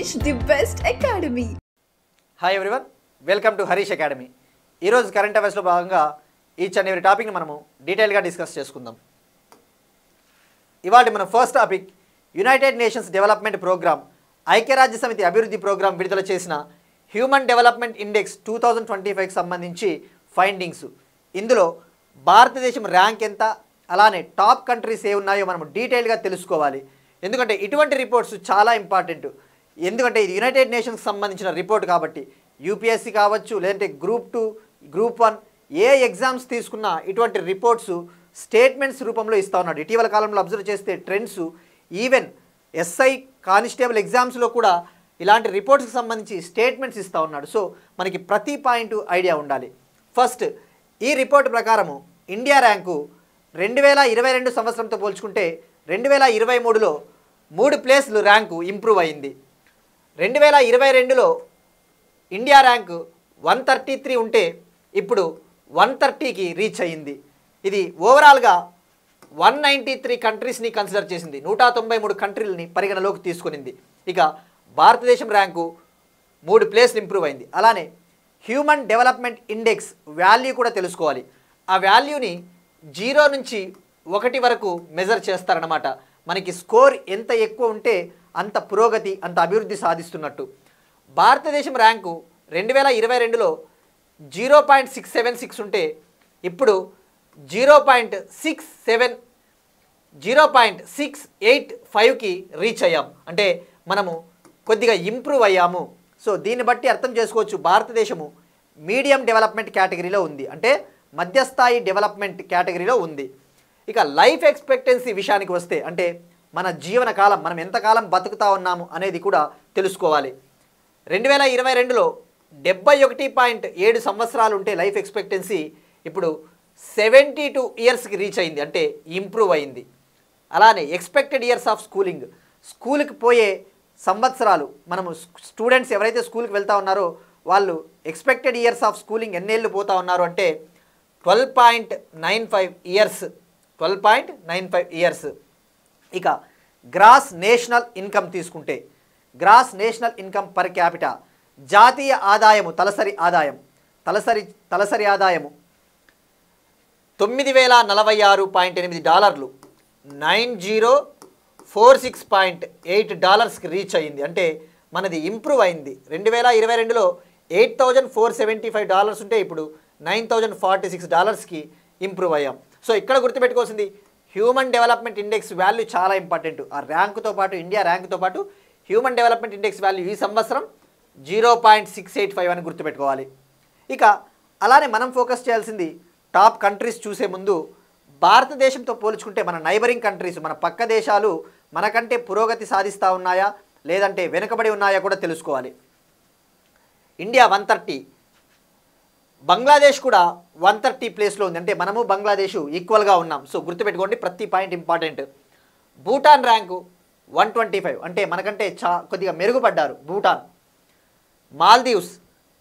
Harish, the best academy. Hi everyone, welcome to Harish academy. ఈరోజు current అఫైర్స్లో భాగంగా each and every టాపిక్ని మనము డీటెయిల్గా డిస్కస్ చేసుకుందాం. ఇవాళ మన first topic United Nations development programme, ఐక్యరాజ్య సమితి అభివృద్ధి ప్రోగ్రాం విడుదల చేసిన హ్యూమన్ డెవలప్మెంట్ ఇండెక్స్ 2025కి సంబంధించి ఫైండింగ్స్. ఇందులో భారతదేశం ర్యాంక్ ఎంత, అలానే టాప్ కంట్రీస్ ఏ ఉన్నాయో మనం డీటెయిల్గా తెలుసుకోవాలి. ఎందుకంటే ఇటువంటి రిపోర్ట్స్ చాలా ఇంపార్టెంట్. ఎందుకంటే ఇది యునైటెడ్ నేషన్స్కి సంబంధించిన రిపోర్ట్ కాబట్టి యూపీఎస్సీ కావచ్చు, లేదంటే గ్రూప్ 2, గ్రూప్ 1 ఏ ఎగ్జామ్స్ తీసుకున్నా ఇటువంటి రిపోర్ట్స్ స్టేట్మెంట్స్ రూపంలో ఇస్తూ ఉన్నాడు. ఇటీవల కాలంలో అబ్జర్వ్ చేస్తే ట్రెండ్స్, ఈవెన్ ఎస్ఐ కానిస్టేబుల్ ఎగ్జామ్స్లో కూడా ఇలాంటి రిపోర్ట్స్కి సంబంధించి స్టేట్మెంట్స్ ఇస్తూ ఉన్నాడు. సో మనకి ప్రతి పాయింట్ ఐడియా ఉండాలి. ఫస్ట్, ఈ రిపోర్ట్ ప్రకారము ఇండియా ర్యాంకు 2022 సంవత్సరంతో పోల్చుకుంటే 2023లో 3 ప్లేస్లు ర్యాంకు ఇంప్రూవ్ అయింది. 2022లో ఇండియా ర్యాంకు 133 ఉంటే ఇప్పుడు 130కి రీచ్ అయ్యింది. ఇది ఓవరాల్గా 193 కంట్రీస్ని కన్సిడర్ చేసింది, 193 కంట్రీలని పరిగణలోకి తీసుకునింది. ఇక భారతదేశం ర్యాంకు 3 ప్లేస్లు ఇంప్రూవ్ అయింది. అలానే హ్యూమన్ డెవలప్మెంట్ ఇండెక్స్ వాల్యూ కూడా తెలుసుకోవాలి. ఆ వాల్యూని 0 నుంచి 1 వరకు మెజర్ చేస్తారన్నమాట. మనకి స్కోర్ ఎంత ఎక్కువ ఉంటే అంత పురోగతి, అంత అభివృద్ధి సాధిస్తున్నట్టు. భారతదేశం ర్యాంకు 2022లో 0.676 ఉంటే ఇప్పుడు 0.685కి రీచ్ అయ్యాం. అంటే మనము కొద్దిగా ఇంప్రూవ్ అయ్యాము. సో దీన్ని బట్టి అర్థం చేసుకోవచ్చు, భారతదేశము మీడియం డెవలప్మెంట్ కేటగిరీలో ఉంది, అంటే మధ్యస్థాయి డెవలప్మెంట్ కేటగిరీలో ఉంది. ఇక లైఫ్ ఎక్స్పెక్టెన్సీ విషయానికి వస్తే, అంటే మన జీవన కాలం, మనం ఎంతకాలం బతుకుతా ఉన్నాము అనేది కూడా తెలుసుకోవాలి. 2022లో 71.7 సంవత్సరాలు ఉంటే లైఫ్ ఎక్స్పెక్టెన్సీ ఇప్పుడు 72 ఇయర్స్కి రీచ్ అయింది, అంటే ఇంప్రూవ్ అయింది. అలానే ఎక్స్పెక్టెడ్ ఇయర్స్ ఆఫ్ స్కూలింగ్, స్కూల్కి పోయే సంవత్సరాలు, మనము స్టూడెంట్స్ ఎవరైతే స్కూల్కి వెళ్తూ ఉన్నారో వాళ్ళు ఎక్స్పెక్టెడ్ ఇయర్స్ ఆఫ్ స్కూలింగ్ ఎన్నేళ్ళు పోతూ ఉన్నారు అంటే 12.95 ఇయర్స్. 12.95 ఇయర్స్. ఇక గ్రాస్ నేషనల్ ఇన్కమ్ తీసుకుంటే, gross national income per capita, జాతీయ ఆదాయము, తలసరి ఆదాయం, తలసరి ఆదాయము $9,046.8, $9046.8కి రీచ్ అయ్యింది. అంటే మనది ఇంప్రూవ్ అయింది. 2022లో $8,475 ఉంటే ఇప్పుడు $9,046కి ఇంప్రూవ్ అయ్యాం. సో ఇక్కడ గుర్తుపెట్టుకోవాల్సింది, హ్యూమన్ డెవలప్మెంట్ ఇండెక్స్ వాల్యూ చాలా ఇంపార్టెంట్. ఆ ర్యాంకుతో పాటు, ఇండియా ర్యాంకుతో పాటు హ్యూమన్ డెవలప్మెంట్ ఇండెక్స్ వాల్యూ ఈ సంవత్సరం 0.685 అని గుర్తుపెట్టుకోవాలి. ఇక అలానే మనం ఫోకస్ చేయాల్సింది టాప్ కంట్రీస్ చూసే ముందు భారతదేశంతో పోల్చుకుంటే మన నైబరింగ్ కంట్రీస్, మన పక్క దేశాలు మనకంటే పురోగతి సాధిస్తూ ఉన్నాయా లేదంటే వెనుకబడి ఉన్నాయా కూడా తెలుసుకోవాలి. ఇండియా 130, బంగ్లాదేశ్ కూడా 130 ప్లేస్లో ఉంది, అంటే మనము బంగ్లాదేశ్ ఈక్వల్గా ఉన్నాం. సో గుర్తుపెట్టుకోండి, ప్రతి పాయింట్ ఇంపార్టెంట్. భూటాన్ ర్యాంకు 125, అంటే మనకంటే కొద్దిగా మెరుగుపడ్డారు Bhutan. Maldives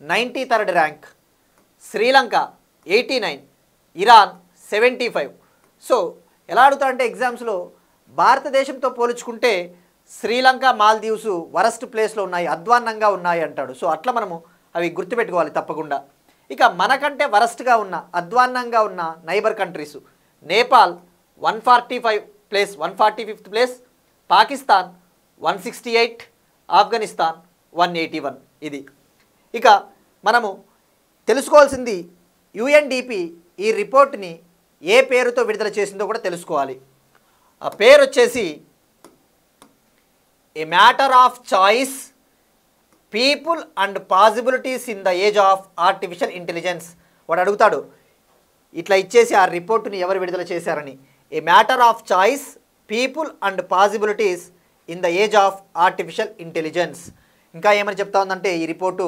93rd rank, Sri Lanka 89, Iran 75. So ఎలా అడుగుతారంటే ఎగ్జామ్స్లో భారతదేశంతో పోల్చుకుంటే శ్రీలంక, మాల్దీవ్స్ వరస్ట్ ప్లేస్లో ఉన్నాయి, అధ్వాన్నంగా ఉన్నాయి అంటాడు. సో అట్లా మనము అవి గుర్తుపెట్టుకోవాలి తప్పకుండా. ఇక మనకంటే వరస్ట్గా ఉన్న, అధ్వాన్నంగా ఉన్న neighbour countries, Nepal 145th place, Pakistan 168, Afghanistan 181. ఇది. ఇక మనము తెలుసుకోవాల్సింది, యుఎన్డిపి ఈ రిపోర్ట్ని ఏ పేరుతో విడుదల చేసిందో కూడా తెలుసుకోవాలి. ఆ పేరు వచ్చేసి a matter of choice, people and possibilities in the age of artificial intelligence. వాడు అడుగుతాడు ఇట్లా ఇచ్చేసి ఆ రిపోర్టుని ఎవరు విడుదల చేశారని. A matter of choice, people and possibilities in the age of artificial intelligence. ఇంకా ఏమని చెప్తా ఉందంటే ఈ రిపోర్టు,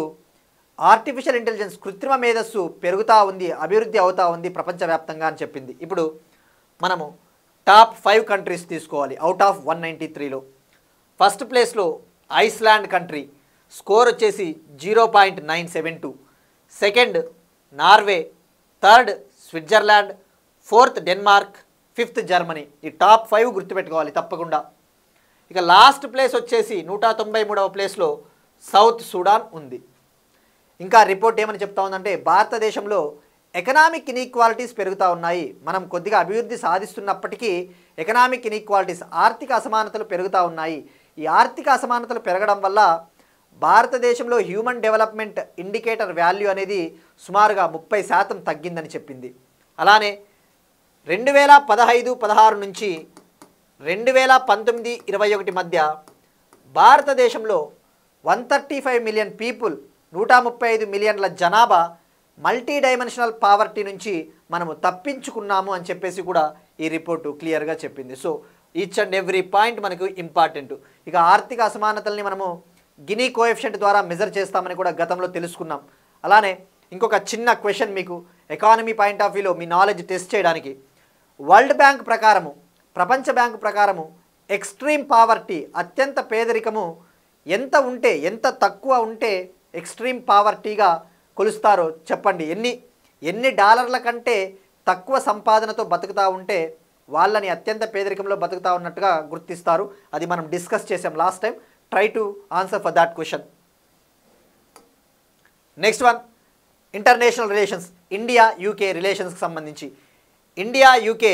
ఆర్టిఫిషియల్ ఇంటెలిజెన్స్, కృత్రిమ మేధస్సు పెరుగుతూ ఉంది, అభివృద్ధి అవుతూ ఉంది ప్రపంచవ్యాప్తంగా అని చెప్పింది. ఇప్పుడు మనము టాప్ 5 కంట్రీస్ తీసుకోవాలి అవుట్ ఆఫ్ 193లో. ఫస్ట్ ప్లేస్లో ఐస్లాండ్ కంట్రీ, స్కోర్ వచ్చేసి 0.972. Second Norway, third Switzerland, fourth Denmark, 5th Germany. ఈ టాప్ 5 గుర్తుపెట్టుకోవాలి తప్పకుండా. ఇక లాస్ట్ ప్లేస్ వచ్చేసి 193వ ప్లేస్లో సౌత్ సుడాన్ ఉంది. ఇంకా రిపోర్ట్ ఏమని చెప్తా ఉందంటే భారతదేశంలో ఎకనామిక్ ఇన్ఈక్వాలిటీస్ పెరుగుతూ ఉన్నాయి. మనం కొద్దిగా అభివృద్ధి సాధిస్తున్నప్పటికీ ఎకనామిక్ ఇన్ఈక్వాలిటీస్ ఆర్థిక అసమానతలు పెరుగుతూ ఉన్నాయి. ఈ ఆర్థిక అసమానతలు పెరగడం వల్ల భారతదేశంలో హ్యూమన్ డెవలప్మెంట్ ఇండికేటర్ వాల్యూ అనేది సుమారుగా 30% తగ్గిందని చెప్పింది. అలానే 2015-16 నుంచి 2019-21 మధ్య భారతదేశంలో 135 మిలియన్ పీపుల్ 135 మిలియన్ల జనాభా మల్టీ డైమెన్షనల్ పావర్టీ నుంచి మనము తప్పించుకున్నాము అని చెప్పేసి కూడా ఈ రిపోర్టు క్లియర్గా చెప్పింది. So each and every point మనకు ఇంపార్టెంట్. ఇక ఆర్థిక అసమానతల్ని మనము గినీ కోఎఫిషియంట్ ద్వారా మెజర్ చేస్తామని కూడా గతంలో తెలుసుకున్నాం. అలానే ఇంకొక చిన్న క్వశ్చన్ మీకు ఎకానమీ పాయింట్ ఆఫ్ వ్యూలో మీ నాలెడ్జ్ టెస్ట్ చేయడానికి, వరల్డ్ బ్యాంక్ ప్రకారము, ప్రపంచ బ్యాంకు ప్రకారము ఎక్స్ట్రీమ్ పావర్టీ అత్యంత పేదరికము ఎంత ఉంటే, ఎంత తక్కువ ఉంటే ఎక్స్ట్రీమ్ పావర్టీగా కొలుస్తారో చెప్పండి. ఎన్ని డాలర్ల కంటే తక్కువ సంపాదనతో బతుకుతూ ఉంటే వాళ్ళని అత్యంత పేదరికంలో బతుకుతూ ఉన్నట్టుగా గుర్తిస్తారు. అది మనం డిస్కస్ చేసాం last time. Try to answer for that question. Next one, international relations, India UK రిలేషన్స్కి సంబంధించి India UK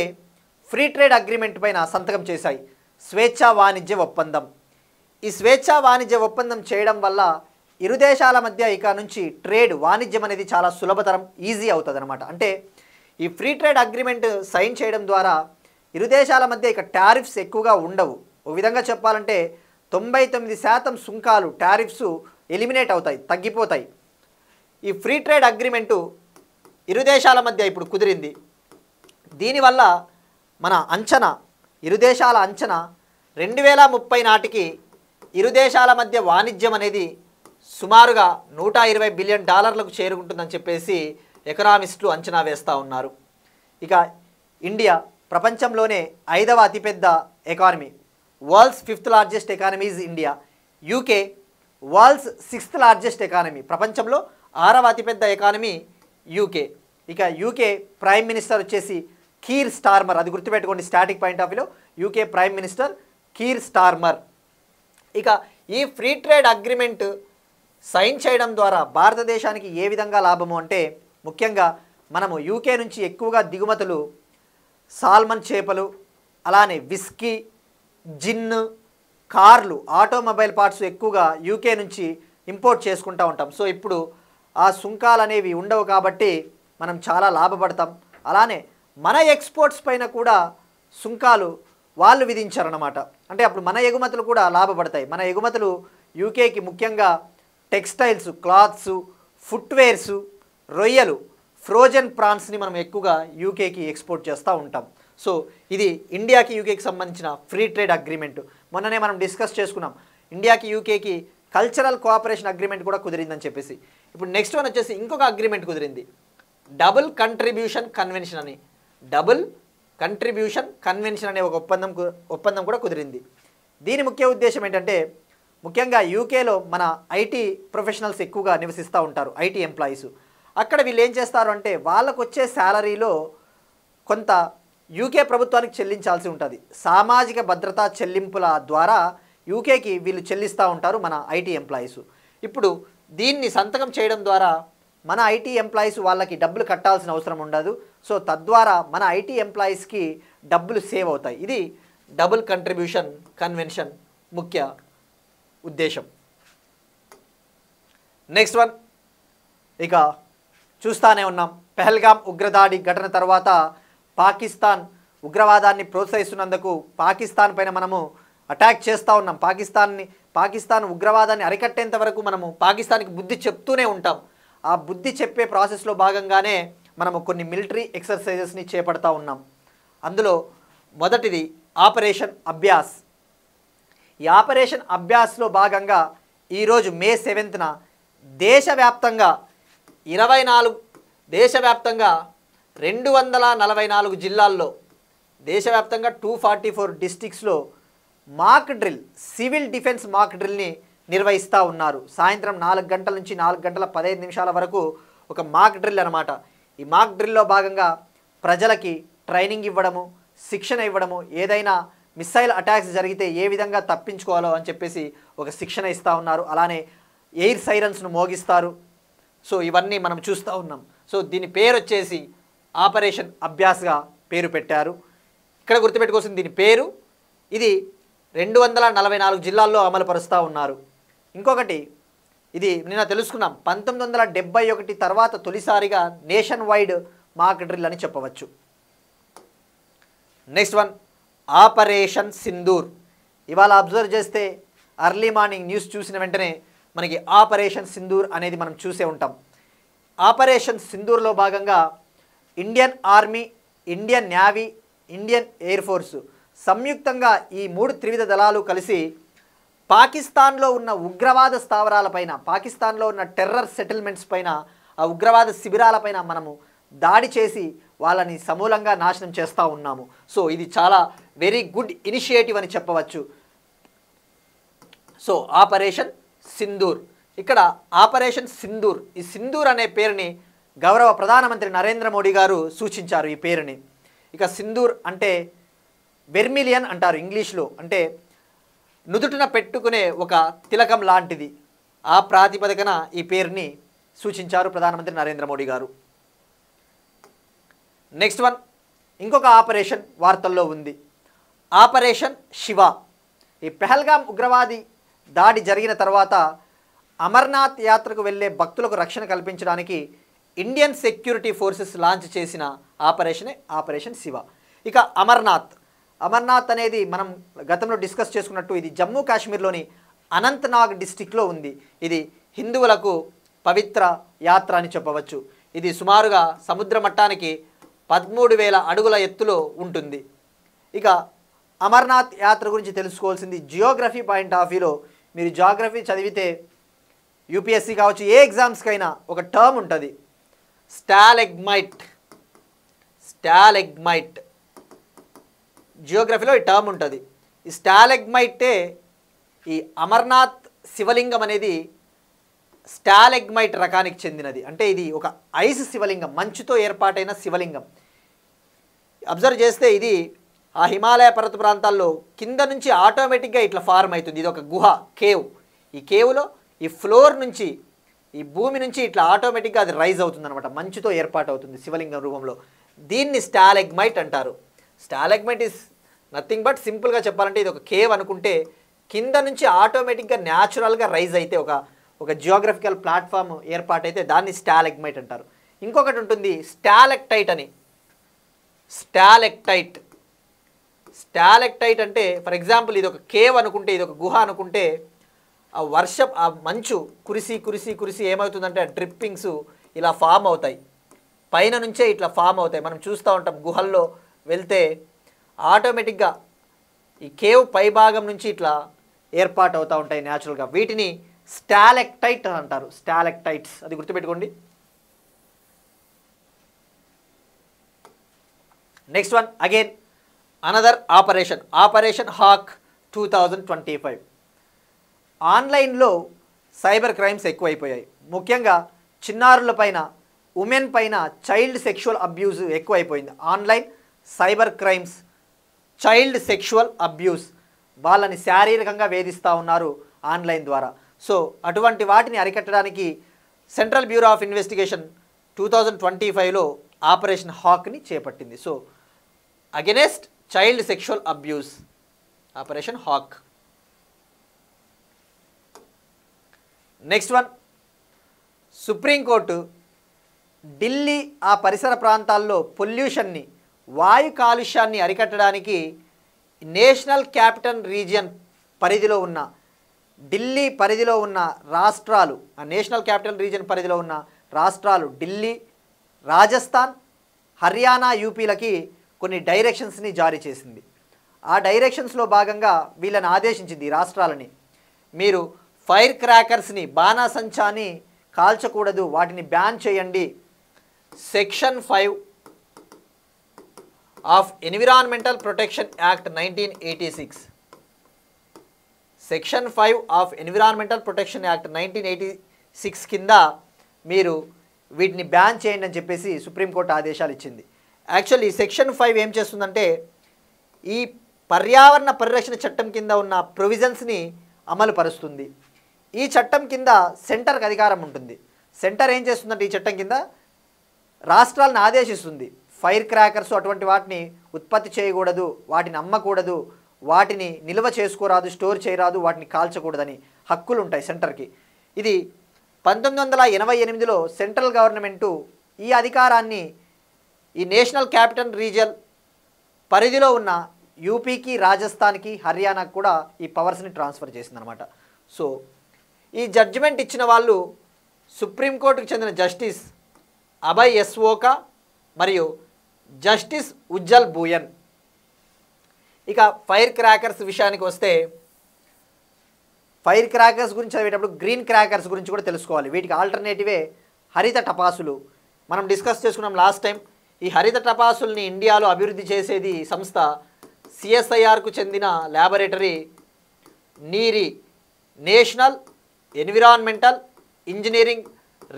free trade agreement పైన సంతకం చేశాయి. స్వేచ్ఛా వాణిజ్య ఒప్పందం. ఈ స్వేచ్ఛా వాణిజ్య ఒప్పందం చేయడం వల్ల ఇరు దేశాల మధ్య ఇక నుంచి ట్రేడ్, వాణిజ్యం అనేది చాలా సులభతరం, ఈజీ అవుతుంది అనమాట. అంటే ఈ ఫ్రీ ట్రేడ్ అగ్రిమెంట్ సైన్ చేయడం ద్వారా ఇరు దేశాల మధ్య ఇక టారిఫ్స్ ఎక్కువగా ఉండవు. ఒక విధంగా చెప్పాలంటే 99% సుంకాలు, టారిఫ్స్ ఎలిమినేట్ అవుతాయి, తగ్గిపోతాయి. ఈ ఫ్రీ ట్రేడ్ అగ్రిమెంటు ఇరు దేశాల మధ్య ఇప్పుడు కుదిరింది. దీనివల్ల మన అంచనా, ఇరు దేశాల అంచనా 2030 నాటికి ఇరు దేశాల మధ్య వాణిజ్యం అనేది సుమారుగా $120 బిలియన్ చేరుకుంటుందని చెప్పేసి ఎకనామిస్టులు అంచనా వేస్తూ ఉన్నారు. ఇక ఇండియా ప్రపంచంలోనే 5వ అతిపెద్ద economy, world's 5th largest economy is India. UK world's 6th largest economy, ప్రపంచంలో 6వ అతిపెద్ద ఎకానమీ యూకే. ఇక యూకే ప్రైమ్ మినిస్టర్ వచ్చేసి కీర్ స్టార్మర్, అది గుర్తుపెట్టుకోండి స్టాటిక్ పాయింట్ ఆఫ్ వ్యూలో, UK prime minister Keir Starmer. ఇక ఈ ఫ్రీ ట్రేడ్ అగ్రిమెంట్ సైన్ చేయడం ద్వారా భారతదేశానికి ఏ విధంగా లాభము అంటే, ముఖ్యంగా మనము యూకే నుంచి ఎక్కువగా దిగుమతులు సాల్మన్ చేపలు, అలానే విస్కీ, జిన్, కార్లు, ఆటోమొబైల్ పార్ట్స్ ఎక్కువగా యూకే నుంచి ఇంపోర్ట్ చేసుకుంటూ ఉంటాం. సో ఇప్పుడు ఆ సుంకాలు అనేవి ఉండవు కాబట్టి మనం చాలా లాభపడతాం. అలానే మన ఎక్స్పోర్ట్స్ పైన కూడా సుంకాలు వాళ్ళు విధించారన్నమాట. అంటే అప్పుడు మన ఎగుమతులు కూడా లాభపడతాయి. మన ఎగుమతులు యూకేకి ముఖ్యంగా టెక్స్టైల్స్, క్లాత్స్, ఫుట్వేర్స్, రొయ్యలు, ఫ్రోజన్ ప్రాన్స్ని మనం ఎక్కువగా యూకేకి ఎక్స్పోర్ట్ చేస్తూ ఉంటాం. సో ఇది ఇండియాకి యూకేకి సంబంధించిన ఫ్రీ ట్రేడ్ అగ్రిమెంట్. మొన్ననే మనం డిస్కస్ చేసుకున్నాం, ఇండియాకి యూకేకి కల్చరల్ కోఆపరేషన్ అగ్రిమెంట్ కూడా కుదిరిందని చెప్పేసి. ఇప్పుడు నెక్స్ట్ వన్ వచ్చేసి ఇంకొక అగ్రిమెంట్ కుదిరింది, డబుల్ కంట్రిబ్యూషన్ కన్వెన్షన్ అని. డబుల్ కంట్రిబ్యూషన్ కన్వెన్షన్ అనే ఒక ఒప్పందం కూడా కుదిరింది. దీని ముఖ్య ఉద్దేశం ఏంటంటే, ముఖ్యంగా యూకేలో మన ఐటీ ప్రొఫెషనల్స్ ఎక్కువగా నివసిస్తూ ఉంటారు, ఐటీ ఎంప్లాయీస్. అక్కడ వీళ్ళు ఏం చేస్తారు అంటే, వాళ్ళకు వచ్చే శాలరీలో కొంత యూకే ప్రభుత్వానికి చెల్లించాల్సి ఉంటుంది. సామాజిక భద్రతా చెల్లింపుల ద్వారా యూకేకి వీళ్ళు చెల్లిస్తూ ఉంటారు మన ఐటీ ఎంప్లాయీస్. ఇప్పుడు దీన్ని సంతకం చేయడం ద్వారా మన ఐటీ ఎంప్లాయీస్ వాళ్ళకి డబ్బులు కట్టాల్సిన అవసరం ఉండదు. సో తద్వారా మన ఐటీ ఎంప్లాయీస్కి డబ్బులు సేవ్ అవుతాయి. ఇది డబుల్ కంట్రిబ్యూషన్ కన్వెన్షన్ ముఖ్య ఉద్దేశం. నెక్స్ట్ వన్, ఇక చూస్తానే ఉన్నాం, పెహల్గాం ఉగ్రదాడి ఘటన తర్వాత పాకిస్తాన్ ఉగ్రవాదాన్ని ప్రోత్సహిస్తున్నందుకు పాకిస్తాన్ పైన మనము అటాక్ చేస్తూ ఉన్నాం. పాకిస్తాన్ ఉగ్రవాదాన్ని అరికట్టేంత వరకు మనము పాకిస్తాన్కి బుద్ధి చెప్తూనే ఉంటాం. ఆ బుద్ధి చెప్పే ప్రాసెస్లో భాగంగానే మనము కొన్ని మిలిటరీ ఎక్సర్సైజెస్ని చేపడతా ఉన్నాం. అందులో మొదటిది ఆపరేషన్ అభ్యాస్. ఈ ఆపరేషన్ అభ్యాస్లో భాగంగా ఈరోజు మే 7న దేశవ్యాప్తంగా 244 జిల్లాల్లో, దేశవ్యాప్తంగా 244 డిస్టిక్స్లో మాక్ డ్రిల్, సివిల్ డిఫెన్స్ మాక్ డ్రిల్ని నిర్వహిస్తూ ఉన్నారు. సాయంత్రం 4 గంటల నుంచి 4 గంటల 15 నిమిషాల వరకు ఒక మాక్ డ్రిల్ అనమాట. ఈ మాక్ డ్రిల్లో భాగంగా ప్రజలకి ట్రైనింగ్ ఇవ్వడము, శిక్షణ ఇవ్వడము, ఏదైనా మిస్సైల్ అటాక్స్ జరిగితే ఏ విధంగా తప్పించుకోవాలో అని చెప్పేసి ఒక శిక్షణ ఇస్తూ ఉన్నారు. అలానే ఎయిర్ సైరన్స్ను మోగిస్తారు. సో ఇవన్నీ మనం చూస్తూ ఉన్నాం. సో దీని పేరు వచ్చేసి ఆపరేషన్ అభ్యాస్గా పేరు పెట్టారు. ఇక్కడ గుర్తుపెట్టుకోవాల్సింది దీని పేరు. ఇది 244 జిల్లాల్లో అమలు పరుస్తూ ఉన్నారు. ఇంకొకటి ఇది నిన్న తెలుసుకున్నాం, 1971 తర్వాత తొలిసారిగా నేషన్ వైడ్ మాక్ డ్రిల్ అని చెప్పవచ్చు. Next one operation Sindoor. ఇవాళ అబ్జర్వ్ చేస్తే అర్లీ మార్నింగ్ న్యూస్ చూసిన వెంటనే మనకి ఆపరేషన్ సింధూర్ అనేది మనం చూసే ఉంటాం. ఆపరేషన్ సింధూర్లో భాగంగా Indian army, Indian navy, Indian air force సంయుక్తంగా ఈ 3 త్రివిధ దళాలు కలిసి పాకిస్తాన్లో ఉన్న ఉగ్రవాద స్థావరాలపైన, పాకిస్తాన్లో ఉన్న టెర్రర్ సెటిల్మెంట్స్ పైన, ఆ ఉగ్రవాద శిబిరాలపైన మనము దాడి చేసి వాళ్ళని సమూలంగా నాశనం చేస్తూ ఉన్నాము. సో ఇది చాలా వెరీ గుడ్ ఇనిషియేటివ్ అని చెప్పవచ్చు. సో ఆపరేషన్ సింధూర్, ఇక్కడ ఆపరేషన్ సింధూర్, ఈ సింధూర్ అనే పేరుని గౌరవ ప్రధానమంత్రి నరేంద్ర మోడీ గారు సూచించారు ఈ పేరుని. ఇక సింధూర్ అంటే వెర్మిలియన్ అంటారు ఇంగ్లీష్లో, అంటే నుదుటిన పెట్టుకునే ఒక తిలకం లాంటిది. ఆ ప్రాతిపదికన ఈ పేరుని సూచించారు ప్రధానమంత్రి నరేంద్ర మోడీ గారు. నెక్స్ట్ వన్ ఇంకొక ఆపరేషన్ వార్తల్లో ఉంది, ఆపరేషన్ శివ. ఈ పెహల్గాం ఉగ్రవాది దాడి జరిగిన తర్వాత అమర్నాథ్ యాత్రకు వెళ్ళే భక్తులకు రక్షణ కల్పించడానికి ఇండియన్ సెక్యూరిటీ ఫోర్సెస్ లాంచ్ చేసిన ఆపరేషనే ఆపరేషన్ శివ. ఇక అమర్నాథ్ అనేది మనం గతంలో డిస్కస్ చేసుకున్నట్టు ఇది జమ్మూ కాశ్మీర్లోని అనంతనాగ్ డిస్టిక్లో ఉంది. ఇది హిందువులకు పవిత్ర యాత్ర అని చెప్పవచ్చు. ఇది సుమారుగా సముద్ర మట్టానికి 13,000 అడుగుల ఎత్తులో ఉంటుంది. ఇక అమర్నాథ్ యాత్ర గురించి తెలుసుకోవాల్సింది జియోగ్రఫీ పాయింట్ ఆఫ్ వ్యూలో, మీరు జియోగ్రఫీ చదివితే యూపీఎస్సీ కావచ్చు ఏ ఎగ్జామ్స్కైనా ఒక టర్మ్ ఉంటుంది, స్టాలెగ్మైట్. జియోగ్రఫీలో ఈ టర్మ్ ఉంటుంది. ఈ స్టాలెగ్మైటే ఈ అమర్నాథ్ శివలింగం అనేది స్టాలెగ్మైట్ రకానికి చెందినది. అంటే ఇది ఒక ఐస్ శివలింగం, మంచుతో ఏర్పాటైన శివలింగం. అబ్జర్వ్ చేస్తే ఇది ఆ హిమాలయ పర్వత ప్రాంతాల్లో కింద నుంచి ఆటోమేటిక్గా ఇట్లా ఫార్మ్ అవుతుంది. ఇది ఒక గుహ, కేవ్. ఈ కేవ్లో ఈ ఫ్లోర్ నుంచి, ఈ భూమి నుంచి ఇట్లా ఆటోమేటిక్గా అది రైజ్ అవుతుంది అనమాట, మంచుతో ఏర్పాటు అవుతుంది శివలింగం రూపంలో. దీన్ని స్టాలెగ్మైట్ అంటారు. స్టాలెగ్మైట్ ఈస్ నథింగ్ బట్, సింపుల్గా చెప్పాలంటే ఇది ఒక కేవ్ అనుకుంటే కింద నుంచి ఆటోమేటిక్గా న్యాచురల్గా రైజ్ అయితే ఒక జియోగ్రఫికల్ ప్లాట్ఫామ్ ఏర్పాటైతే దాన్ని స్టాలెగ్మైట్ అంటారు. ఇంకొకటి ఉంటుంది స్టాలెక్టైట్ అని. స్టాలెక్టైట్ అంటే ఫర్ ఎగ్జాంపుల్ ఇది ఒక కేవ్ అనుకుంటే, ఇది ఒక గుహ అనుకుంటే, ఆ మంచు కురిసి ఏమవుతుందంటే డ్రిప్పింగ్స్ ఇలా ఫామ్ అవుతాయి, పైన నుంచే ఇట్లా ఫామ్ అవుతాయి. మనం చూస్తూ ఉంటాం గుహల్లో వెళ్తే ఆటోమేటిక్గా ఈ కేవ్ పై భాగం నుంచి ఇట్లా ఏర్పాటు అవుతూ ఉంటాయి న్యాచురల్గా. వీటిని స్టాలెక్టైట్ అంటారు, స్టాలెక్టైట్స్. అది గుర్తుపెట్టుకోండి. Next one again another operation hawk 2025. ఆన్లైన్లో సైబర్ క్రైమ్స్ ఎక్కువైపోయాయి. ముఖ్యంగా చిన్నారుల పైన, ఉమెన్ పైన చైల్డ్ సెక్షువల్ అబ్యూస్ ఎక్కువైపోయింది. Online cyber crimes, child sexual abuse, వాళ్ళని శారీరకంగా వేధిస్తూ ఉన్నారు ఆన్లైన్ ద్వారా. సో అటువంటి వాటిని అరికట్టడానికి సెంట్రల్ బ్యూరో ఆఫ్ ఇన్వెస్టిగేషన్ 2025లో ఆపరేషన్ హాక్ని చేపట్టింది. So against child sexual abuse, operation hawk. Next one supreme court Delhi ఆ పరిసర ప్రాంతాల్లో పొల్యూషన్ని, వాయు కాలుష్యాన్ని అరికట్టడానికి నేషనల్ క్యాపిటల్ రీజియన్ పరిధిలో ఉన్న, ఢిల్లీ పరిధిలో ఉన్న రాష్ట్రాలు, ఆ నేషనల్ క్యాపిటల్ రీజియన్ పరిధిలో ఉన్న రాష్ట్రాలు ఢిల్లీ, రాజస్థాన్, హర్యానా, యూపీలకి కొన్ని డైరెక్షన్స్ని జారీ చేసింది. ఆ డైరెక్షన్స్లో భాగంగా వీళ్ళని ఆదేశించింది ఈ రాష్ట్రాలని, మీరు ఫైర్ క్రాకర్స్ని, బాణాసంచాని కాల్చకూడదు, వాటిని బ్యాన్ చేయండి. Section 5 of environmental protection act 1986, section 5 of environmental protection act 1986 కింద మీరు వీటిని బ్యాన్ చేయండి అని చెప్పేసి సుప్రీంకోర్టు ఆదేశాలు ఇచ్చింది. యాక్చువల్లీ సెక్షన్ 5 ఏం చేస్తుందంటే ఈ పర్యావరణ పరిరక్షణ చట్టం కింద ఉన్న ప్రొవిజన్స్ని అమలు పరుస్తుంది. ఈ చట్టం కింద సెంటర్కి అధికారం ఉంటుంది. సెంటర్ ఏం చేస్తుందంటే ఈ చట్టం కింద రాష్ట్రాలను ఆదేశిస్తుంది. ఫైర్ క్రాకర్స్ అటువంటి వాటిని ఉత్పత్తి చేయకూడదు, వాటిని అమ్మకూడదు, వాటిని నిల్వ చేసుకోరాదు, స్టోర్ చేయరాదు, వాటిని కాల్చకూడదని హక్కులు ఉంటాయి సెంటర్కి. ఇది 1988లో సెంట్రల్ గవర్నమెంటు ఈ అధికారాన్ని ఈ నేషనల్ క్యాపిటల్ రీజియన్ పరిధిలో ఉన్న యూపీకి, రాజస్థాన్కి, హర్యానాకు కూడా ఈ పవర్స్ని ట్రాన్స్ఫర్ చేసిందనమాట. సో ఈ జడ్జిమెంట్ ఇచ్చిన వాళ్ళు సుప్రీంకోర్టుకు చెందిన జస్టిస్ అభయ్ ఎస్ ఓకా మరియు జస్టిస్ ఉజ్జల్ బూయన్. ఇక ఫైర్ క్రాకర్స్ విషయానికి వస్తే ఫైర్ క్రాకర్స్ గురించి చదివేటప్పుడు గ్రీన్ క్రాకర్స్ గురించి కూడా తెలుసుకోవాలి. వీటికి ఆల్టర్నేటివే హరిత టపాసులు. మనం డిస్కస్ చేసుకున్నాం లాస్ట్ టైం. ఈ హరిత టపాసుల్ని ఇండియాలో అభివృద్ధి చేసేది సంస్థ సిఎస్ఐఆర్కు చెందిన laboratory NEERI, national environmental engineering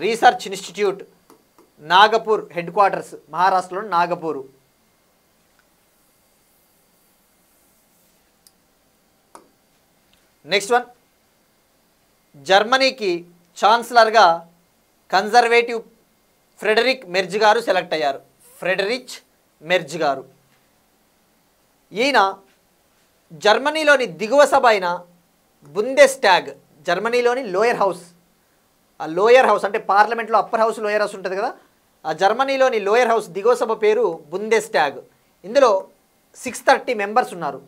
research institute, Nagpur headquarters, మహారాష్ట్రలోని నాగపూరు. నెక్స్ట్ వన్, జర్మనీకి ఛాన్సలర్గా కన్జర్వేటివ్ ఫ్రెడరిక్ మెర్జ్ గారు సెలెక్ట్ అయ్యారు. ఫ్రెడరిచ్ మెర్జ్ గారు. ఈయన జర్మనీలోని దిగువ సభ అయిన బుందెస్టాగ్, జర్మనీలోని లోయర్ హౌస్, ఆ లోయర్ హౌస్ అంటే పార్లమెంట్లో అప్పర్ హౌస్, లోయర్ హౌస్ ఉంటుంది కదా, ఆ జర్మనీలోని లోయర్ హౌస్ దిగువ సభ పేరు బుందెస్టాగ్. ఇందులో 630 మెంబర్స్ ఉన్నారు.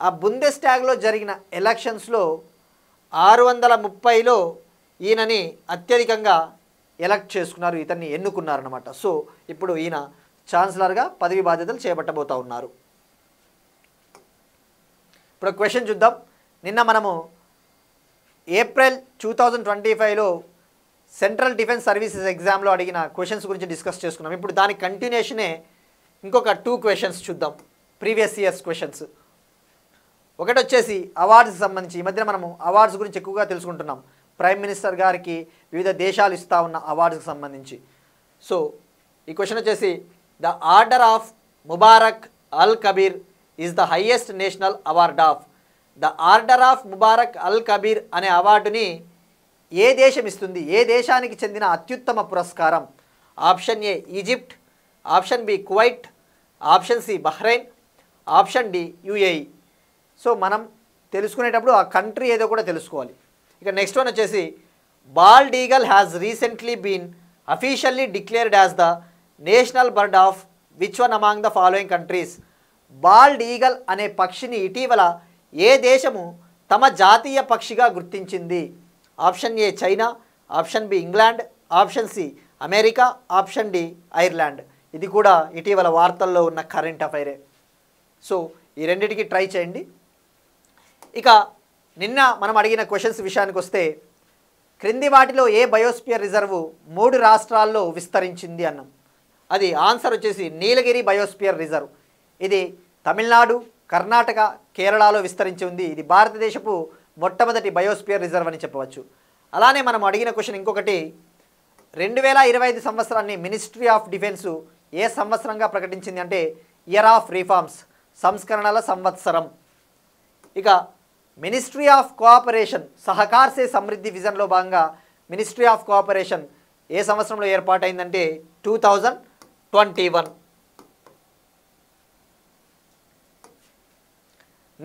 ఆ బుందెస్టాగ్లో జరిగిన ఎలక్షన్స్లో 630లో ఈయనని అత్యధికంగా ఎలక్ట్ చేసుకున్నారు, ఇతన్ని ఎన్నుకున్నారన్నమాట. సో ఇప్పుడు ఈయన ఛాన్సలర్గా పదవి బాధ్యతలు చేపట్టబోతూ ఉన్నారు. ఇప్పుడు క్వశ్చన్ చూద్దాం. నిన్న మనము ఏప్రిల్ 2025లో సెంట్రల్ డిఫెన్స్ సర్వీసెస్ ఎగ్జామ్లో అడిగిన క్వశ్చన్స్ గురించి డిస్కస్ చేసుకున్నాం. ఇప్పుడు దాని కంటిన్యూషనే ఇంకొక 2 క్వశ్చన్స్ చూద్దాం, ప్రీవియస్ ఇయర్స్ క్వశ్చన్స్. ఒకటి వచ్చేసి అవార్డ్స్కి సంబంధించి. ఈ మధ్యన మనము అవార్డ్స్ గురించి ఎక్కువగా తెలుసుకుంటున్నాం. ప్రైమ్ మినిస్టర్ గారికి వివిధ దేశాలు ఇస్తూ ఉన్న అవార్డ్స్కి సంబంధించి. సో ఈ క్వశ్చన్ వచ్చేసి, the order of Mubarak al Kabir is the highest national award of. The order of Mubarak al Kabir అనే అవార్డుని ఏ దేశం ఇస్తుంది? ఏ దేశానికి చెందిన అత్యుత్తమ పురస్కారం? Option A Egypt, option B Kuwait, option C Bahrain, option D UAE. So మనం తెలుసుకునేటప్పుడు ఆ కంట్రీ ఏదో కూడా తెలుసుకోవాలి. ఇక నెక్స్ట్ వన్ వచ్చేసి, bald eagle has recently been officially declared as the national bird of which one among the following countries. Bald eagle అనే పక్షిని ఇటీవల ఏ దేశము తమ జాతీయ పక్షిగా గుర్తించింది? Option A China, option B England, option C America, option D Ireland. ఇది కూడా ఇటీవల వార్తల్లో ఉన్న కరెంట్ అఫైరే. సో ఈ రెండింటికి ట్రై చేయండి. ఇక నిన్న మనం అడిగిన క్వశ్చన్స్ విషయానికి వస్తే, క్రింది వాటిలో ఏ బయోస్పియర్ రిజర్వ్ 3 రాష్ట్రాల్లో విస్తరించింది అన్నాం. అది ఆన్సర్ వచ్చేసి నీలగిరి బయోస్పియర్ రిజర్వ్. ఇది తమిళనాడు, కర్ణాటక, కేరళలో విస్తరించి ఉంది. ఇది భారతదేశపు మొట్టమొదటి బయోస్పియర్ రిజర్వ్ అని చెప్పవచ్చు. అలానే మనం అడిగిన క్వశ్చన్ ఇంకొకటి, 2025 సంవత్సరాన్ని మినిస్ట్రీ ఆఫ్ డిఫెన్స్ ఏ సంవత్సరంగా ప్రకటించింది అంటే ఇయర్ ఆఫ్ రిఫార్మ్స్, సంస్కరణల సంవత్సరం. ఇక మినిస్ట్రీ ఆఫ్ కోఆపరేషన్ సహకార్ సే సమృద్ధి విజన్లో భాగంగా మినిస్ట్రీ ఆఫ్ కోఆపరేషన్ ఏ సంవత్సరంలో ఏర్పాటైందంటే 2021.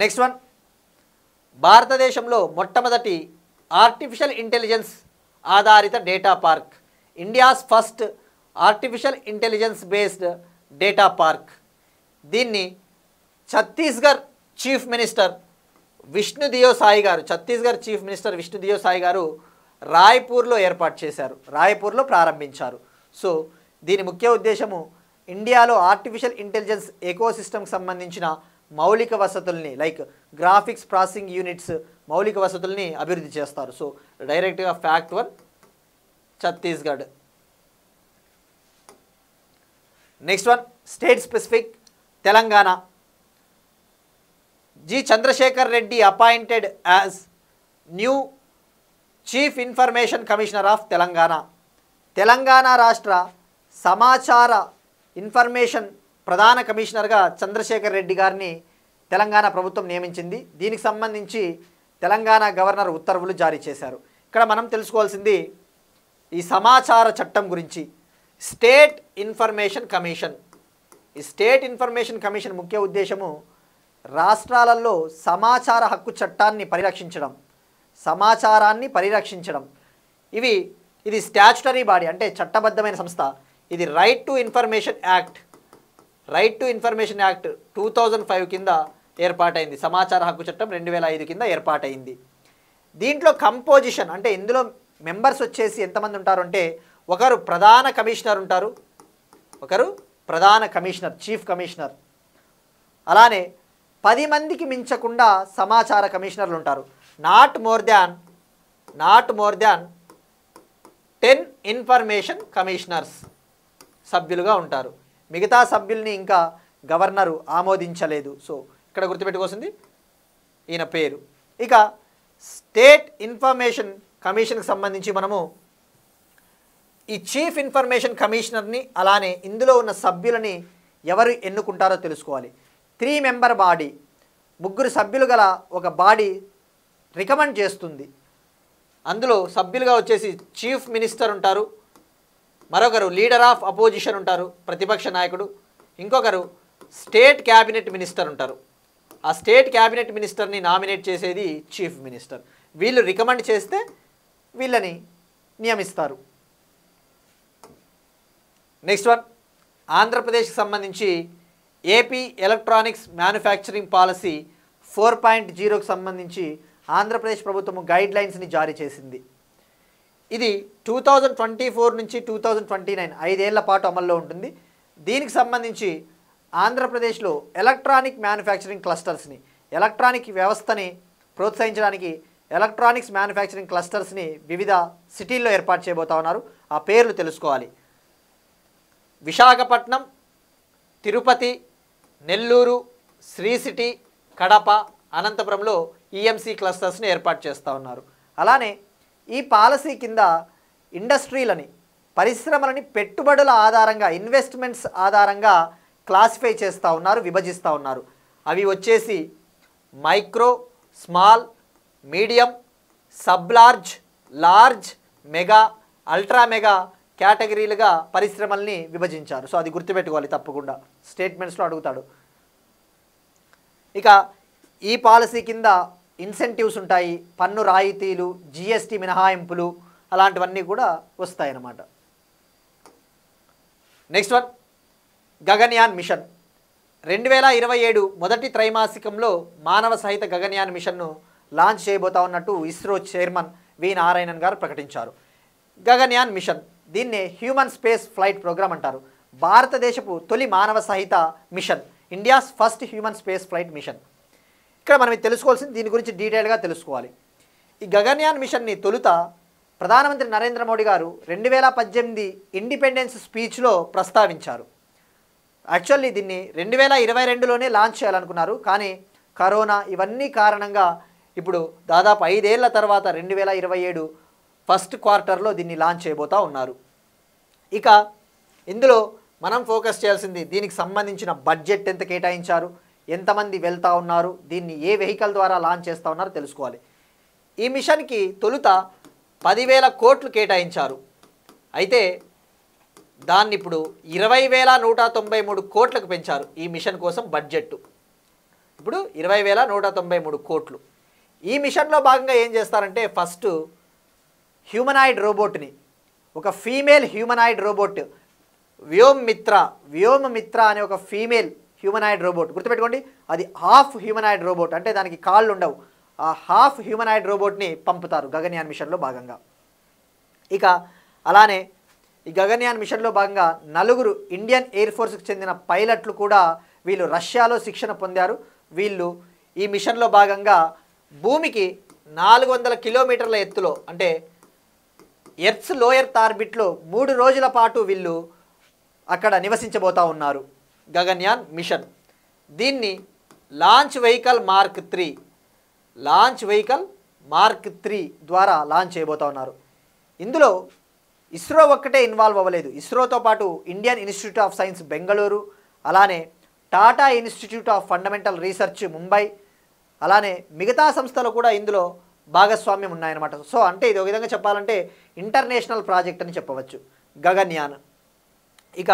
నెక్స్ట్ వన్, భారతదేశంలో మొట్టమొదటి ఆర్టిఫిషియల్ ఇంటెలిజెన్స్ ఆధారిత data park, India's first artificial intelligence based data park. దీన్ని ఛత్తీస్గఢ్ చీఫ్ మినిస్టర్ విష్ణుదియో సాయి గారు, ఛత్తీస్గఢ్ చీఫ్ మినిస్టర్ విష్ణుదియో సాయి గారు రాయ్పూర్లో ఏర్పాటు చేశారు, రాయ్పూర్లో ప్రారంభించారు. సో దీని ముఖ్య ఉద్దేశము ఇండియాలో ఆర్టిఫిషియల్ ఇంటెలిజెన్స్ ఎకోసిస్టమ్కి సంబంధించిన మౌలిక వసతుల్ని, లైక్ గ్రాఫిక్స్ ప్రాసెసింగ్ యూనిట్స్ మౌలిక వసతుల్ని అభివృద్ధి చేస్తారు. సో డైరెక్ట్గా fact 1 Chhattisgarh. Next one, state specific Telangana. G Chandrasekhar Reddy appointed as new chief information commissioner of Telangana. Telangana రాష్ట్ర సమాచార ఇన్ఫర్మేషన్ ప్రధాన కమిషనర్గా చంద్రశేఖర్ రెడ్డి గారిని తెలంగాణ ప్రభుత్వం నియమించింది. దీనికి సంబంధించి తెలంగాణ గవర్నర్ ఉత్తర్వులు జారీ చేశారు. ఇక్కడ మనం తెలుసుకోవాల్సింది ఈ సమాచార చట్టం గురించి. State information commission. ఈ స్టేట్ ఇన్ఫర్మేషన్ కమిషన్ ముఖ్య ఉద్దేశము రాష్ట్రాలలో సమాచార హక్కు చట్టాన్ని పరిరక్షించడం, సమాచారాన్ని పరిరక్షించడం. ఇది స్టాచ్యుటరీ బాడీ, అంటే చట్టబద్ధమైన సంస్థ. ఇది రైట్ టు ఇన్ఫర్మేషన్ యాక్ట్ 2005 కింద ఏర్పాటైంది. సమాచార హక్కు చట్టం 2005 కింద ఏర్పాటైంది. దీంట్లో కంపోజిషన్ అంటే ఇందులో మెంబర్స్ వచ్చేసి ఎంతమంది ఉంటారు అంటే ఒకరు ప్రధాన కమిషనర్ ఉంటారు, ఒకరు ప్రధాన కమిషనర్ చీఫ్ కమిషనర్, అలానే 10 మందికి మించకుండా సమాచార కమిషనర్లు ఉంటారు. Not more than 10 information commissioners సభ్యులుగా ఉంటారు. మిగతా సభ్యుల్ని ఇంకా గవర్నరు ఆమోదించలేదు. సో ఇక్కడ గుర్తుపెట్టుకోవాల్సింది ఈయన పేరు. ఇక స్టేట్ ఇన్ఫర్మేషన్ కమిషన్కి సంబంధించి మనము ఈ చీఫ్ ఇన్ఫర్మేషన్ కమిషనర్ని అలానే ఇందులో ఉన్న సభ్యులని ఎవరు ఎన్నుకుంటారో తెలుసుకోవాలి. 3 మెంబర్ బాడీ, 3 సభ్యులు గల ఒక బాడీ రికమెండ్ చేస్తుంది. అందులో సభ్యులుగా వచ్చేసి చీఫ్ మినిస్టర్ ఉంటారు, మరొకరు లీడర్ ఆఫ్ అపోజిషన్ ఉంటారు, ప్రతిపక్ష నాయకుడు, ఇంకొకరు స్టేట్ క్యాబినెట్ మినిస్టర్ ఉంటారు. ఆ స్టేట్ క్యాబినెట్ మినిస్టర్ని నామినేట్ చేసేది చీఫ్ మినిస్టర్. వీళ్ళు రికమెండ్ చేస్తే వీళ్ళని నియమిస్తారు. నెక్స్ట్ వన్, ఆంధ్రప్రదేశ్కి సంబంధించి ఏపీ ఎలక్ట్రానిక్స్ మ్యానుఫ్యాక్చరింగ్ పాలసీ 4.0కి సంబంధించి ఆంధ్రప్రదేశ్ ప్రభుత్వం గైడ్ లైన్స్ని జారీ చేసింది. ఇది 2024 నుంచి 2029 5 ఏళ్ల పాటు అమల్లో ఉంటుంది. దీనికి సంబంధించి ఆంధ్రప్రదేశ్లో ఎలక్ట్రానిక్ మ్యానుఫ్యాక్చరింగ్ క్లస్టర్స్ని, ఎలక్ట్రానిక్ వ్యవస్థని ప్రోత్సహించడానికి ఎలక్ట్రానిక్స్ మ్యానుఫ్యాక్చరింగ్ క్లస్టర్స్ని వివిధ సిటీల్లో ఏర్పాటు చేయబోతా ఉన్నారు. ఆ పేర్లు తెలుసుకోవాలి. విశాఖపట్నం, తిరుపతి, నెల్లూరు, శ్రీ సిటీ, కడప, అనంతపురంలో ఈఎంసీ క్లస్టర్స్ని ఏర్పాటు చేస్తూ ఉన్నారు. అలానే ఈ పాలసీ కింద ఇండస్ట్రీలని, పరిశ్రమలని పెట్టుబడుల ఆధారంగా, ఇన్వెస్ట్మెంట్స్ ఆధారంగా క్లాసిఫై చేస్తూ ఉన్నారు, విభజిస్తూ ఉన్నారు. అవి వచ్చేసి micro, small, medium, sub large, large, mega, ultra mega కేటగిరీలుగా పరిశ్రమల్ని విభజించారు. సో అది గుర్తుపెట్టుకోవాలి, తప్పకుండా స్టేట్మెంట్స్లో అడుగుతాడు. ఇక ఈ పాలసీ కింద ఇన్సెంటివ్స్ ఉంటాయి, పన్ను రాయితీలు, జిఎస్టీ మినహాయింపులు అలాంటివన్నీ కూడా వస్తాయన్నమాట. Next one, Gaganyaan machine. 2027 మొదటి త్రైమాసికంలో మానవ సహిత గగన్యాన్ మిషన్ను లాంచ్ చేయబోతా ఉన్నట్టు ఇస్రో చైర్మన్ వి నారాయణన్ గారు ప్రకటించారు. గగన్యాన్ మిషన్, దీన్నే హ్యూమన్ స్పేస్ ఫ్లైట్ ప్రోగ్రామ్ అంటారు. భారతదేశపు తొలి మానవ సహిత mission, India's first human space flight mission. ఇక్కడ మనం తెలుసుకోవాల్సింది, దీని గురించి డీటెయిల్గా తెలుసుకోవాలి. ఈ గగన్యాన్ మిషన్ని తొలుత ప్రధానమంత్రి నరేంద్ర మోడీ గారు 2018 ఇండిపెండెన్స్ స్పీచ్లో ప్రస్తావించారు. యాక్చువల్లీ దీన్ని 2022లోనే లాంచ్ చేయాలనుకున్నారు, కానీ కరోనా ఇవన్నీ కారణంగా ఇప్పుడు దాదాపు 5 ఏళ్ల తర్వాత 2027 ఫస్ట్ క్వార్టర్లో దీన్ని లాంచ్ చేయబోతూ ఉన్నారు. ఇక ఇందులో మనం ఫోకస్ చేయాల్సింది దీనికి సంబంధించిన బడ్జెట్ ఎంత కేటాయించారు, ఎంతమంది వెళ్తూ ఉన్నారు, దీన్ని ఏ వెహికల్ ద్వారా లాంచ్ చేస్తూ ఉన్నారో తెలుసుకోవాలి. ఈ మిషన్కి తొలుత 10,000 కోట్లు కేటాయించారు. అయితే దాన్ని ఇప్పుడు 20,193 కోట్లకు పెంచారు. ఈ మిషన్ కోసం బడ్జెట్ ఇప్పుడు 20,193 కోట్లు. ఈ మిషన్లో భాగంగా ఏం చేస్తారంటే, ఫస్ట్ హ్యూమనాయిడ్ రోబోట్ని, ఒక ఫీమేల్ హ్యూమనాయిడ్ రోబోట్ వ్యోమమిత్ర అనే ఒక ఫీమేల్ హ్యూమనాయిడ్ రోబోట్, గుర్తుపెట్టుకోండి, అది హాఫ్ హ్యూమనాయిడ్ రోబోట్, అంటే దానికి కాళ్ళు ఉండవు. ఆ హాఫ్ హ్యూమనాయిడ్ రోబోట్ని పంపుతారు గగన్యాన్ మిషన్లో భాగంగా. ఇక అలానే ఈ గగన్యాన్ మిషన్లో భాగంగా 4 ఇండియన్ ఎయిర్ ఫోర్స్కి చెందిన పైలట్లు కూడా వీళ్ళు రష్యాలో శిక్షణ పొందారు. వీళ్ళు ఈ మిషన్లో భాగంగా భూమికి 400 కిలోమీటర్ల ఎత్తులో, అంటే ఎర్త్స్ లోయర్ ఆర్బిట్లో 3 రోజుల పాటు వీళ్ళు అక్కడ నివసించబోతూ ఉన్నారు. గగన్యాన్ మిషన్ దీన్ని లాంచ్ వెహికల్ మార్క్ 3 ద్వారా లాంచ్ చేయబోతూ ఉన్నారు. ఇందులో ఇస్రో ఒక్కటే ఇన్వాల్వ్ అవ్వలేదు. ఇస్రోతో పాటు Indian institute of science Bengaluru, అలానే Tata institute of fundamental research Mumbai, అలానే మిగతా సంస్థలు కూడా ఇందులో భాగస్వామ్యం ఉన్నాయన్నమాట. సో అంటే ఇది ఒక విధంగా చెప్పాలంటే ఇంటర్నేషనల్ ప్రాజెక్ట్ అని చెప్పవచ్చు గగన్యాన్. ఇక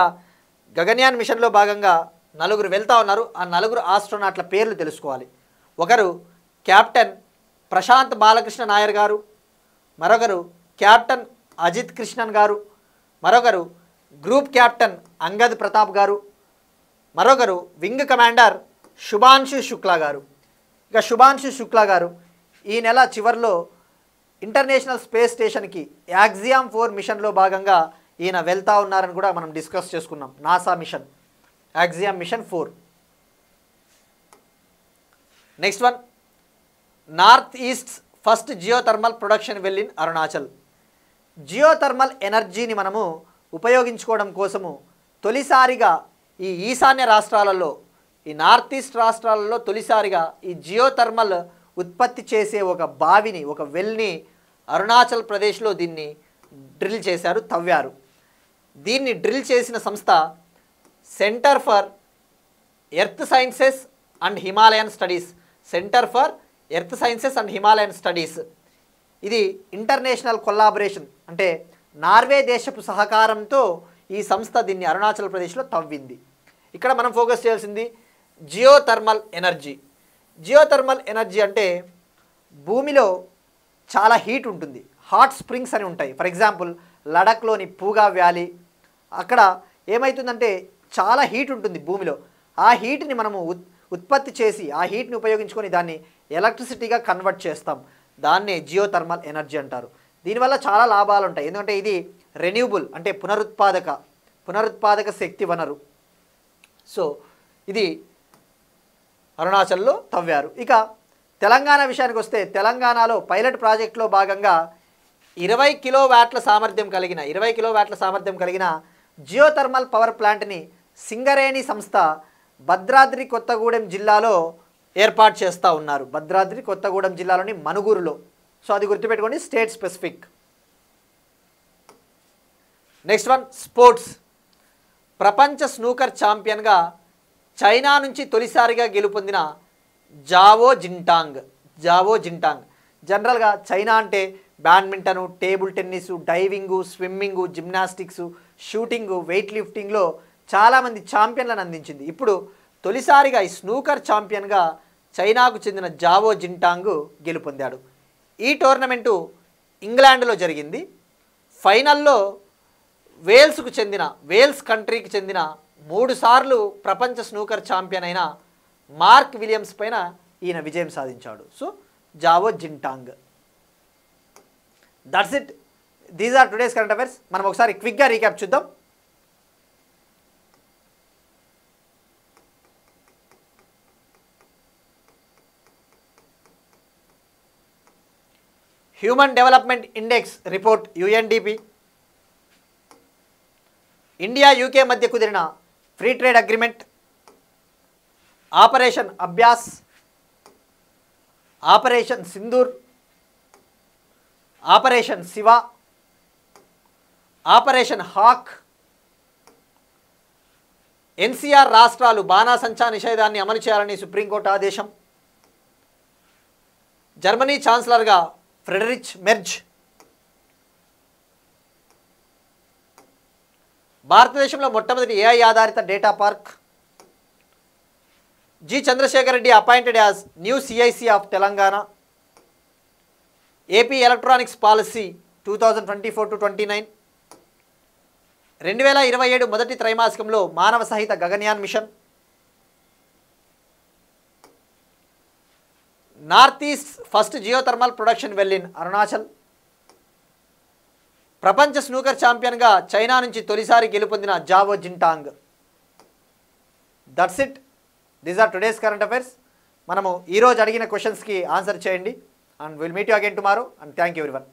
గగన్యాన్ మిషన్లో భాగంగా నలుగురు వెళ్తా ఉన్నారు. ఆ నలుగురు ఆస్ట్రోనాట్ల పేర్లు తెలుసుకోవాలి. ఒకరు కెప్టెన్ ప్రశాంత్ బాలకృష్ణ నాయర్ గారు, మరొకరు కెప్టెన్ అజిత్ కృష్ణన్ గారు, మరొకరు గ్రూప్ కెప్టెన్ అంగద్ ప్రతాప్ గారు, మరొకరు వింగ్ కమాండర్ శుభాంశు శుక్లా గారు. ఇక శుభాంశు శుక్లా గారు ఈ నెల చివరిలో ఇంటర్నేషనల్ స్పేస్ స్టేషన్కి యాక్సియామ్ 4 మిషన్లో భాగంగా ఈయన వెళ్తా ఉన్నారని కూడా మనం డిస్కస్ చేసుకున్నాం. NASA mission Axiom mission 4. Next one, north east first geothermal production well in Arunachal. Geothermal ఎనర్జీని మనము ఉపయోగించుకోవడం కోసము తొలిసారిగా ఈ ఈశాన్య రాష్ట్రాలలో, ఈ నార్త్ ఈస్ట్ రాష్ట్రాలలో తొలిసారిగా ఈ జియోథర్మల్ ఉత్పత్తి చేసే ఒక బావిని, ఒక వెల్ని అరుణాచల్ ప్రదేశ్లో దీన్ని డ్రిల్ చేశారు, తవ్వారు. దీన్ని డ్రిల్ చేసిన సంస్థ centre for earth sciences and Himalayan studies. Centre for earth sciences and Himalayan studies. ఇది ఇంటర్నేషనల్ కొల్లాబరేషన్, అంటే నార్వే దేశపు సహకారంతో ఈ సంస్థ దీన్ని అరుణాచల్ ప్రదేశ్లో తవ్వింది. ఇక్కడ మనం ఫోకస్ చేయాల్సింది జియోథర్మల్ ఎనర్జీ. జియోథర్మల్ ఎనర్జీ అంటే భూమిలో చాలా హీట్ ఉంటుంది, హాట్ స్ప్రింగ్స్ అని ఉంటాయి. ఫర్ ఎగ్జాంపుల్ లడఖ్లోని పూగా వ్యాలీ, అక్కడ ఏమవుతుందంటే చాలా హీట్ ఉంటుంది భూమిలో. ఆ హీట్ని మనము ఉత్పత్తి చేసి ఆ హీట్ని ఉపయోగించుకొని దాన్ని ఎలక్ట్రిసిటీగా కన్వర్ట్ చేస్తాం. దాన్నే జియోథర్మల్ ఎనర్జీ అంటారు. దీనివల్ల చాలా లాభాలు ఉంటాయి. ఎందుకంటే ఇది రెన్యూబుల్, అంటే పునరుత్పాదక శక్తి వనరు. సో ఇది అరుణాచల్లో తవ్వారు. ఇక తెలంగాణ విషయానికి వస్తే తెలంగాణలో పైలట్ ప్రాజెక్టులో భాగంగా 20 కిలోవాట్ల సామర్థ్యం కలిగిన జియోథర్మల్ పవర్ ప్లాంట్ని సింగరేణి సంస్థ భద్రాద్రి కొత్తగూడెం జిల్లాలో ఏర్పాటు చేస్తూ ఉన్నారు. భద్రాద్రి కొత్తగూడెం జిల్లాలోని మనుగూరులో. సో అది గుర్తుపెట్టుకోండి, state specific. Next one, sports. ప్రపంచ స్నూకర్ ఛాంపియన్గా చైనా నుంచి తొలిసారిగా గెలుపొందిన జావో జింటాంగ్. జనరల్గా చైనా అంటే badminton, table tennis, diving, swimming, gymnastics, shooting, weight లిఫ్టింగ్లో చాలామంది ఛాంపియన్లను అందించింది. ఇప్పుడు తొలిసారిగా ఈ స్నూకర్ ఛాంపియన్గా చైనాకు చెందిన జావో జింటాంగ్ గెలుపొందాడు. ఈ టోర్నమెంటు ఇంగ్లాండ్లో జరిగింది. ఫైనల్లో వేల్స్ కంట్రీకి చెందిన 3 సార్లు ప్రపంచ స్నూకర్ ఛాంపియన్ అయిన మార్క్ విలియమ్స్ పైన ఈయన విజయం సాధించాడు. So Zhao Xintong. That's it. These are today's current affairs. మనం ఒకసారి క్విక్గా రీక్యాప్ చూద్దాం. Human development index report UNDP, India UK మధ్య కుదిరిన free trade agreement, operation Abhyas, operation Sindoor, operation Shiva, operation hawk, NCR రాష్ట్రాలు బాణాసంచా నిషేధాన్ని అమలు చేయాలని సుప్రీంకోర్టు ఆదేశం, జర్మనీ ఛాన్సలర్గా ఫ్రెడరిచ్ మెర్జ్, భారతదేశంలో మొట్టమొదటి AI ఆధారిత data park, G Chandrasekhar Reddy appointed as new CIC of Telangana, AP electronics policy 2024-29, 2027 మొదటి త్రైమాసికంలో మానవ సహిత Gaganyaan mission, north east first geothermal production well in Arunachal, ప్రపంచ స్నూకర్ ఛాంపియన్గా చైనా నుంచి తొలిసారి గెలుపొందిన Zhao Xintong. That's it. These are today's current affairs. మనము ఈరోజు అడిగిన క్వశ్చన్స్కి ఆన్సర్ చేయండి. And will meet you again tomorrow. And thank you everyone.